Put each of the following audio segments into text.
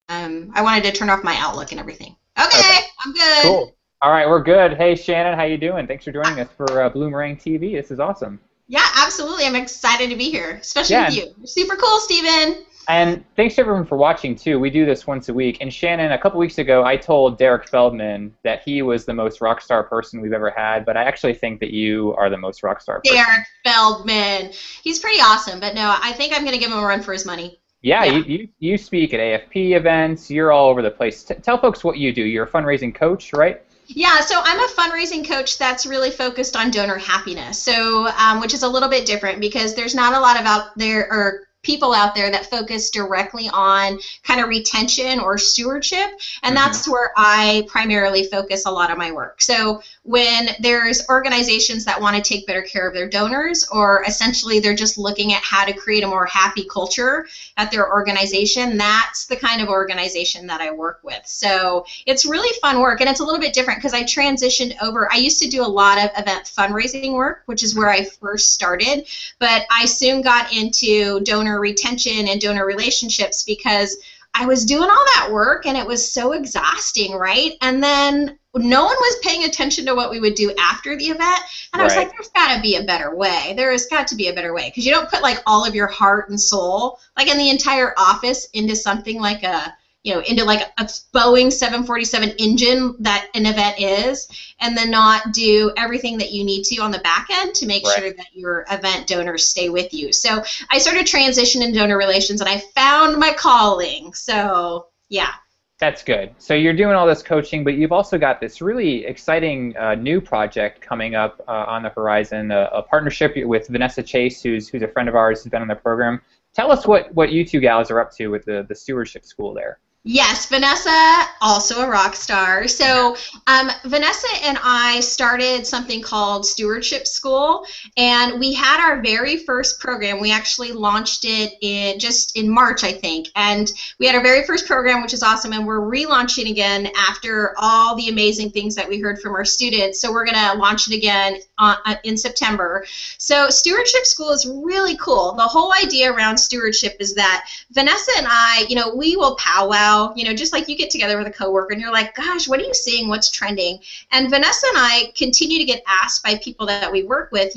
I wanted to turn off my Outlook and everything. Okay, Okay. I'm good. Cool. All right, we're good. Hey, Shannon, how you doing? Thanks for joining us for Bloomerang TV. This is awesome. Yeah, absolutely. I'm excited to be here, especially Yeah, with you. You're super cool, Steven. and thanks to everyone for watching too. We do this once a week. And Shannon, a couple weeks ago, I told Derek Feldman that he was the most rock star person we've ever had, but I actually think that you are the most rock star person. Derek Feldman. He's pretty awesome, but no, I think I'm going to give him a run for his money. Yeah, Yeah. you speak at AFP events. You're all over the place. Tell folks what you do. You're a fundraising coach, right? Yeah, so I'm a fundraising coach that's really focused on donor happiness. So, which is a little bit different because there's not a lot of out there or people out there that focus directly on kind of retention or stewardship, and that's where I primarily focus a lot of my work. So when there's organizations that want to take better care of their donors, or essentially they're just looking at how to create a more happy culture at their organization, that's the kind of organization that I work with. So it's really fun work, and it's a little bit different because I transitioned over. I used to do a lot of event fundraising work, which is where I first started, but I soon got into donor retention and donor relationships because I was doing all that work and it was so exhausting, right? And then no one was paying attention to what we would do after the event, and I was like, there's got to be a better way. There has got to be a better way, because you don't put like all of your heart and soul, like in the entire office, into something like a into like a Boeing 747 engine that an event is, and then not do everything that you need to on the back end to make sure that your event donors stay with you. So I started transitioning in donor relations, and I found my calling. So yeah. That's good. So you're doing all this coaching, but you've also got this really exciting new project coming up on the horizon, a partnership with Vanessa Chase, who's a friend of ours who's been on the program. Tell us what you two gals are up to with the Stewardship School there. Yes, Vanessa, also a rock star. So Vanessa and I started something called Stewardship School, and we had our very first program. We actually launched it just in March, I think, and we had our very first program, which is awesome, and we're relaunching again after all the amazing things that we heard from our students. So we're going to launch it again in September. So Stewardship School is really cool. The whole idea around stewardship is that Vanessa and I, we will powwow. Just like you get together with a coworker and you're like, gosh, what are you seeing? What's trending? And Vanessa and I continue to get asked by people that we work with,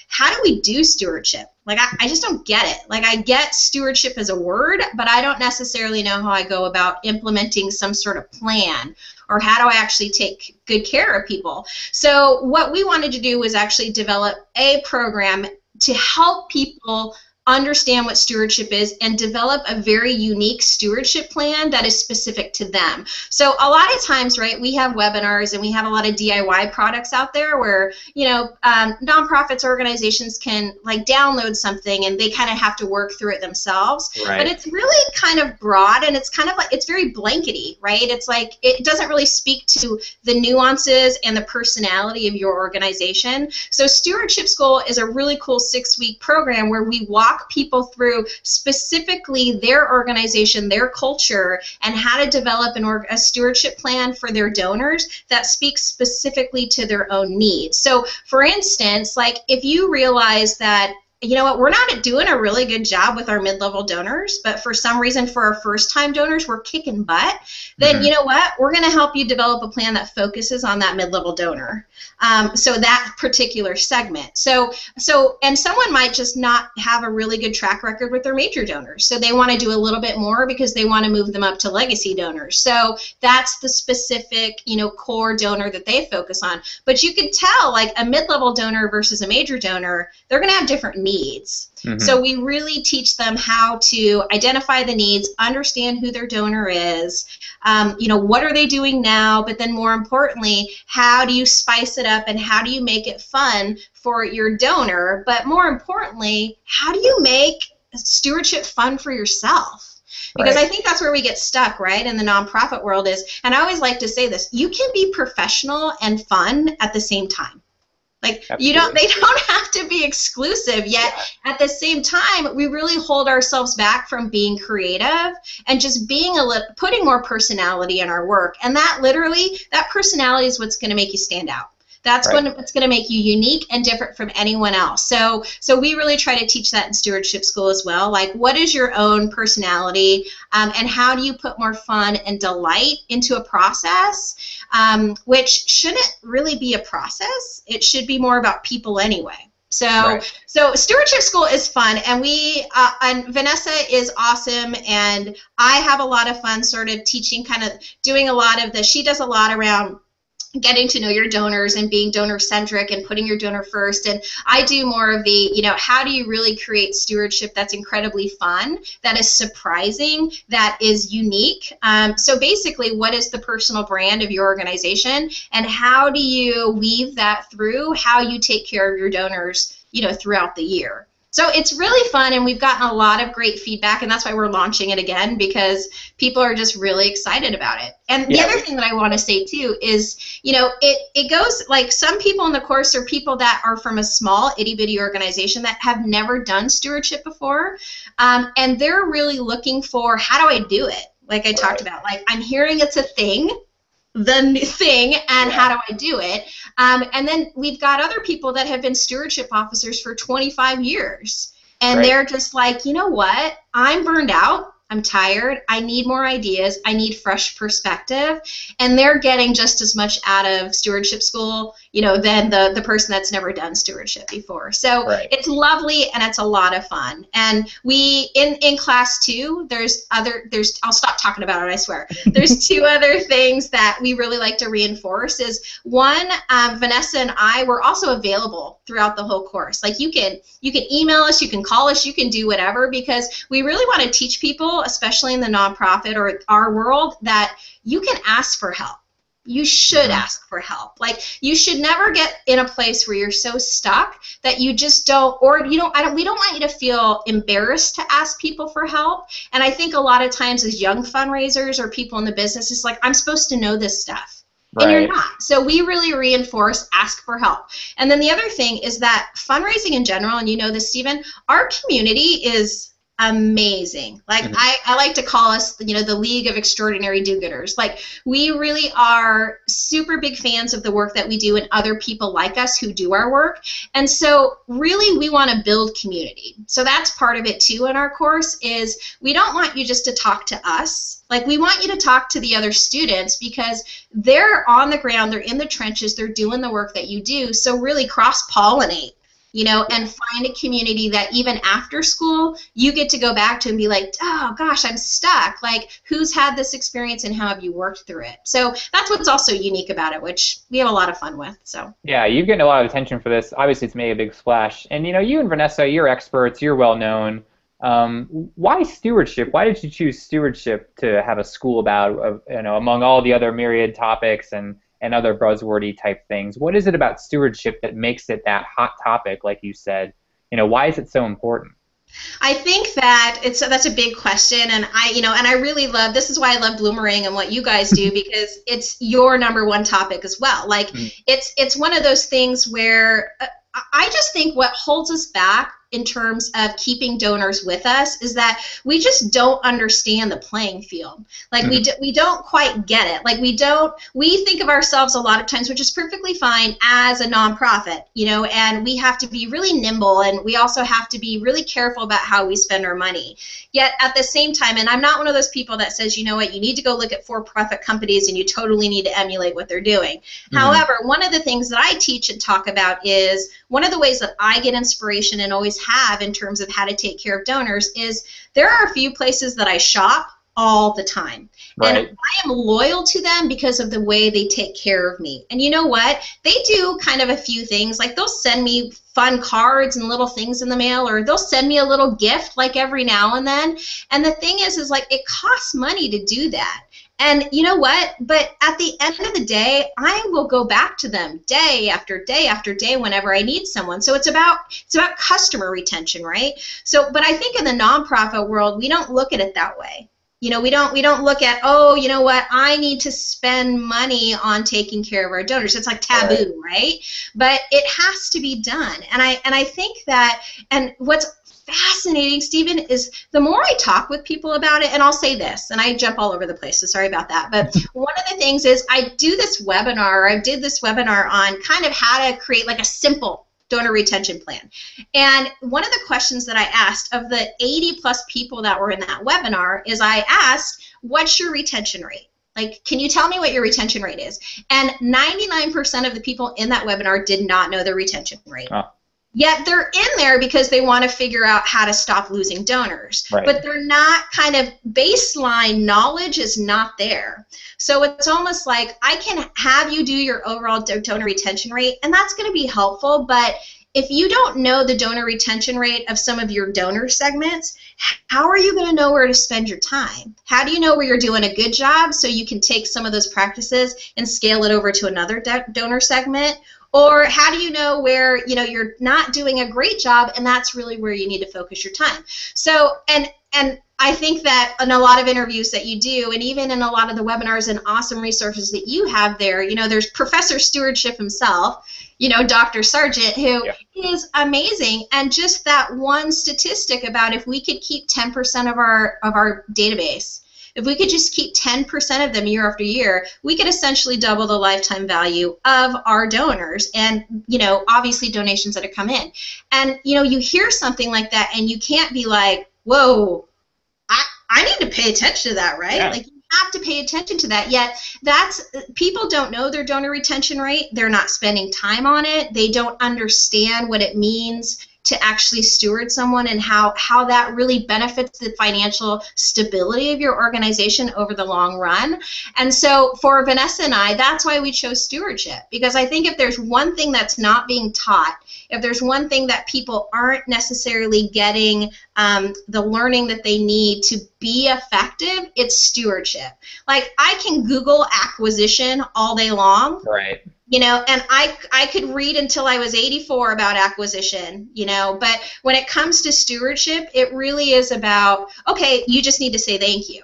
how do we do stewardship? Like, I just don't get it. Like, I get stewardship as a word, but I don't necessarily know how I go about implementing some sort of plan, or how do I actually take good care of people. So what we wanted to do was actually develop a program to help people understand what stewardship is and develop a very unique stewardship plan that is specific to them. So a lot of times, right, we have webinars and we have a lot of DIY products out there where, nonprofits, organizations can like download something and they kind of have to work through it themselves. Right. But it's really kind of broad, and it's kind of like, it's very blankety, right? It's like, it doesn't really speak to the nuances and the personality of your organization. So Stewardship School is a really cool 6-week program where we walk people through specifically their organization, their culture, and how to develop a stewardship plan for their donors that speaks specifically to their own needs. So, for instance, like if you realize that, we're not doing a really good job with our mid-level donors, but for some reason for our first-time donors, we're kicking butt, then you know what? We're going to help you develop a plan that focuses on that mid-level donor. So that particular segment. And someone might just not have a really good track record with their major donors. So they want to do a little bit more because they want to move them up to legacy donors. So that's the specific, core donor that they focus on. But you could tell, like a mid-level donor versus a major donor, they're going to have different needs. So we really teach them how to identify the needs, understand who their donor is, what are they doing now, but then more importantly, how do you spice it up and how do you make it fun for your donor, but more importantly, how do you make stewardship fun for yourself? Because I think that's where we get stuck, right, in the nonprofit world is, and I always like to say this, you can be professional and fun at the same time. Like, they don't have to be exclusive, yet at the same time, we really hold ourselves back from being creative and just being putting more personality in our work. And that personality is what's going to make you stand out. That's Right. what's going to make you unique and different from anyone else. So we really try to teach that in Stewardship School as well. Like, what is your own personality, and how do you put more fun and delight into a process, which shouldn't really be a process. It should be more about people anyway. So, Right. so Stewardship School is fun, and and Vanessa is awesome, and I have a lot of fun sort of teaching, kind of doing a lot of she does a lot around getting to know your donors and being donor-centric and putting your donor first, and I do more of the, how do you really create stewardship that's incredibly fun, that is surprising, that is unique. So basically, what is the personal brand of your organization, and how do you weave that through how you take care of your donors, throughout the year? So it's really fun, and we've gotten a lot of great feedback, and that's why we're launching it again, because people are just really excited about it. And the other thing that I want to say, too, is, it goes, like, some people in the course are people that are from a small, itty-bitty organization that have never done stewardship before, and they're really looking for, how do I do it? Like I talked about, like, I'm hearing it's a thing, and how do I do it? And then we've got other people that have been stewardship officers for 25 years, and they're just like, you know what? I'm burned out. I'm tired. I need more ideas. I need fresh perspective. And they're getting just as much out of Stewardship School, than the person that's never done stewardship before. So it's lovely, and it's a lot of fun. And we, in class 2, I'll stop talking about it, I swear. There's 2 other things that we really like to reinforce. Is one, Vanessa and I were also available throughout the whole course. Like, you can email us, you can call us, you can do whatever, because we really want to teach people, especially in the nonprofit or our world, that you can ask for help. You should ask for help. Like, you should never get in a place where you're so stuck that you just don't, or we don't want you to feel embarrassed to ask people for help. And I think a lot of times as young fundraisers or people in the business, it's like, I'm supposed to know this stuff. And you're not. So we really reinforce ask for help. And then the other thing is that fundraising in general, and you know this, Stephen, our community is amazing. Like, I like to call us, the League of Extraordinary Do-Gooders. Like, we really are super big fans of the work that we do and other people like us who do our work. And so really we want to build community. So that's part of it too in our course, is we don't want you just to talk to us. Like, we want you to talk to the other students, because they're on the ground, they're in the trenches, they're doing the work that you do. So really cross-pollinate, and find a community that even after school you get to go back to and be like, oh gosh, I'm stuck. Like, who's had this experience and how have you worked through it? So that's what's also unique about it, which we have a lot of fun with. So yeah, you're getting a lot of attention for this. Obviously, it's made a big splash. And you and Vanessa, you're experts. You're well known. Why stewardship? Why did you choose stewardship to have a school about? Among all the other myriad topics and other buzzwordy type things. What is it about stewardship that makes it that hot topic, like you said? Why is it so important? I think that that's a big question, and I really love, this is why I love Bloomerang and what you guys do, because it's your #1 topic as well. Like, it's one of those things where I just think what holds us back in terms of keeping donors with us is that we just don't understand the playing field. Like, we don't quite get it. Like, we think of ourselves a lot of times, which is perfectly fine, as a nonprofit, and we have to be really nimble, and we also have to be really careful about how we spend our money. Yet at the same time, and I'm not one of those people that says, you know what, you need to go look at for-profit companies and you totally need to emulate what they're doing. However, one of the things that I teach and talk about is, one of the ways that I get inspiration and always have in terms of how to take care of donors is, there are a few places that I shop all the time. And I am loyal to them because of the way they take care of me. And you know what? They do kind of a few things. Like, they'll send me fun cards and little things in the mail, or they'll send me a little gift like every now and then. And the thing is like, it costs money to do that. And you know what? But at the end of the day, I will go back to them day after day after day whenever I need someone. So it's about customer retention, right? So, but I think in the nonprofit world, we don't look at it that way. We don't look at, oh, you know what, I need to spend money on taking care of our donors. It's like taboo, right? But it has to be done. And I think that, and what's fascinating, Stephen, is the more I talk with people about it, and I'll say this, and I jump all over the place, so sorry about that, but one of the things is I did this webinar on kind of how to create like a simple donor retention plan. And one of the questions that I asked of the 80 plus people that were in that webinar is I asked, what's your retention rate? Like, can you tell me what your retention rate is? And 99% of the people in that webinar did not know their retention rate. Oh. Yet they're in there because they want to figure out how to stop losing donors. Right. But they're not kind of baseline knowledge is not there. So it's almost like I can have you do your overall donor retention rate, and that's going to be helpful. But if you don't know the donor retention rate of some of your donor segments, how are you going to know where to spend your time? How do you know where you're doing a good job so you can take some of those practices and scale it over to another donor segment? Or how do you know where, you know, you're not doing a great job, and that's really where you need to focus your time? So, and I think that in a lot of interviews that you do, and even in a lot of the webinars and awesome resources that you have there, you know, there's Professor Stewardship himself, you know, Dr. Sargent, who is amazing. And just that one statistic about if we could keep 10% of our database, if we could just keep 10% of them year after year, we could essentially double the lifetime value of our donors and, you know, obviously donations that have come in. And, you know, you hear something like that and you can't be like, whoa, I need to pay attention to that, right? Yeah. Like, you have to pay attention to that. Yet people don't know their donor retention rate. They're not spending time on it. They don't understand what it means to actually steward someone and how that really benefits the financial stability of your organization over the long run. And so for Vanessa and I, that's why we chose stewardship, because I think if there's one thing that's not being taught, if there's one thing that people aren't necessarily getting the learning that they need to be effective, it's stewardship. Like, I can Google acquisition all day long. Right. You know, and I could read until I was 84 about acquisition, you know, but when it comes to stewardship, it really is about, okay, you just need to say thank you.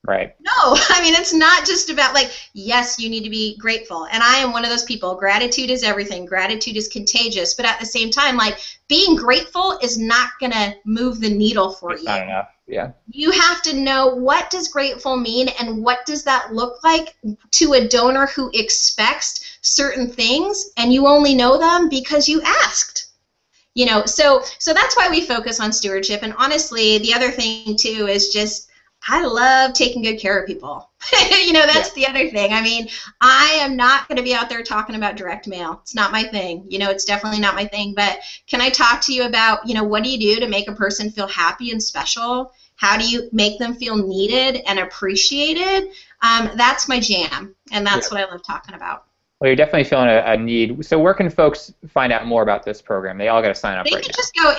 Right. No, I mean, it's not just about, like, yes, you need to be grateful. And I am one of those people. Gratitude is everything. Gratitude is contagious. But at the same time, like, being grateful is not going to move the needle for you. It's not enough. Yeah. You have to know, what does grateful mean and what does that look like to a donor who expects certain things and you only know them because you asked. You know, so that's why we focus on stewardship. And honestly, the other thing too is just, I love taking good care of people. You know, that's the other thing. I mean, I am not going to be out there talking about direct mail. It's not my thing. You know, it's definitely not my thing. But can I talk to you about, you know, what do you do to make a person feel happy and special? How do you make them feel needed and appreciated? That's my jam, and that's what I love talking about. Well, you're definitely feeling a need. So where can folks find out more about this program? They all got to sign up right now. They can just go,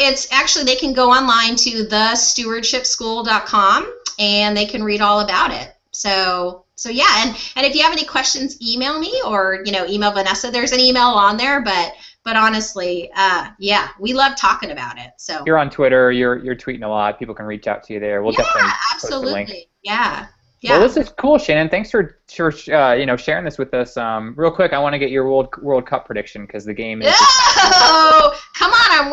they can go online to thestewardshipschool.com, and they can read all about it. So yeah, and if you have any questions, email me or, you know, email Vanessa. There's an email on there, but honestly, yeah, we love talking about it. So you're on Twitter, you're tweeting a lot. People can reach out to you there. We'll definitely post the link. Yeah. Yeah. Well, this is cool, Shanon. Thanks for you know, sharing this with us. Real quick, I want to get your World Cup prediction because the game is. Oh, come on!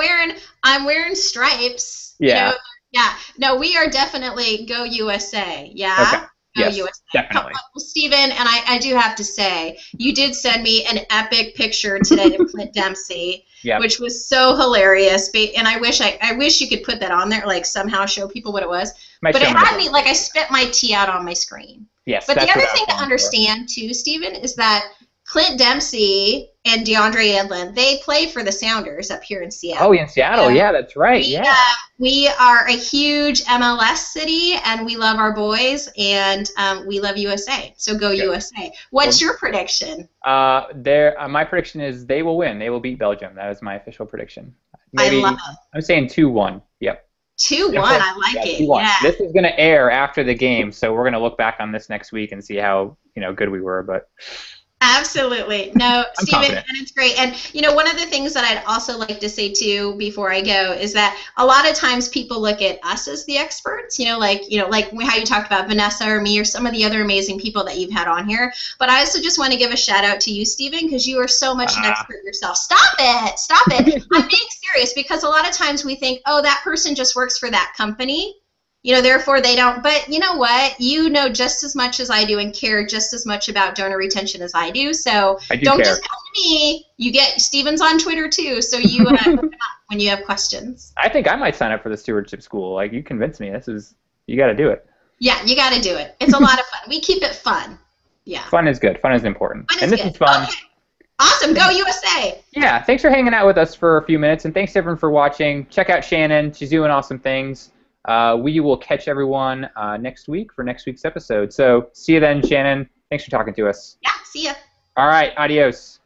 I'm wearing stripes. Yeah. You know? Yeah. No, we are definitely go USA. Yeah. Okay. Go USA. Definitely. Well, Stephen, and I do have to say, you did send me an epic picture today of Clint Dempsey, which was so hilarious. And I wish you could put that on there, like somehow show people what it was. But it had me, like, I spit my tea out on my screen. Yes. But the other thing to understand too, Stephen, is that Clint Dempsey and DeAndre Edlin, they play for the Sounders up here in Seattle. Oh, in Seattle, yeah, that's right. We are a huge MLS city, and we love our boys, and we love USA. So go USA. What's your prediction? My prediction is they will win. They will beat Belgium. That is my official prediction. Maybe, I love it. I'm saying 2-1. Yep. 2-1. I like it. 2-1. Yeah. This is going to air after the game, so we're going to look back on this next week and see how, you know, good we were. But Absolutely. No, I'm Stephen, confident. and it's great. And, one of the things that I'd also like to say, too, before I go, is that a lot of times people look at us as the experts, like how you talked about Vanessa or me or some of the other amazing people that you've had on here. But I also just want to give a shout out to you, Stephen, because you are so much an expert yourself. Stop it. Stop it. I'm being serious, because a lot of times we think, oh, that person just works for that company. Therefore they don't. But you know what? You know just as much as I do and care just as much about donor retention as I do. So don't just come to me. You get Steven's on Twitter too. So you look him up when you have questions. I think I might sign up for the Stewardship School. Like, you convinced me. You got to do it. Yeah, you got to do it. It's a lot of fun. We keep it fun. Yeah. Fun is good. Fun is important. Fun is good. Is fun. Okay. Awesome. Go USA. Yeah. Thanks for hanging out with us for a few minutes, and thanks everyone for watching. Check out Shanon. She's doing awesome things. We will catch everyone next week for next week's episode. So see you then, Shanon. Thanks for talking to us. Yeah, see ya. All right, adios.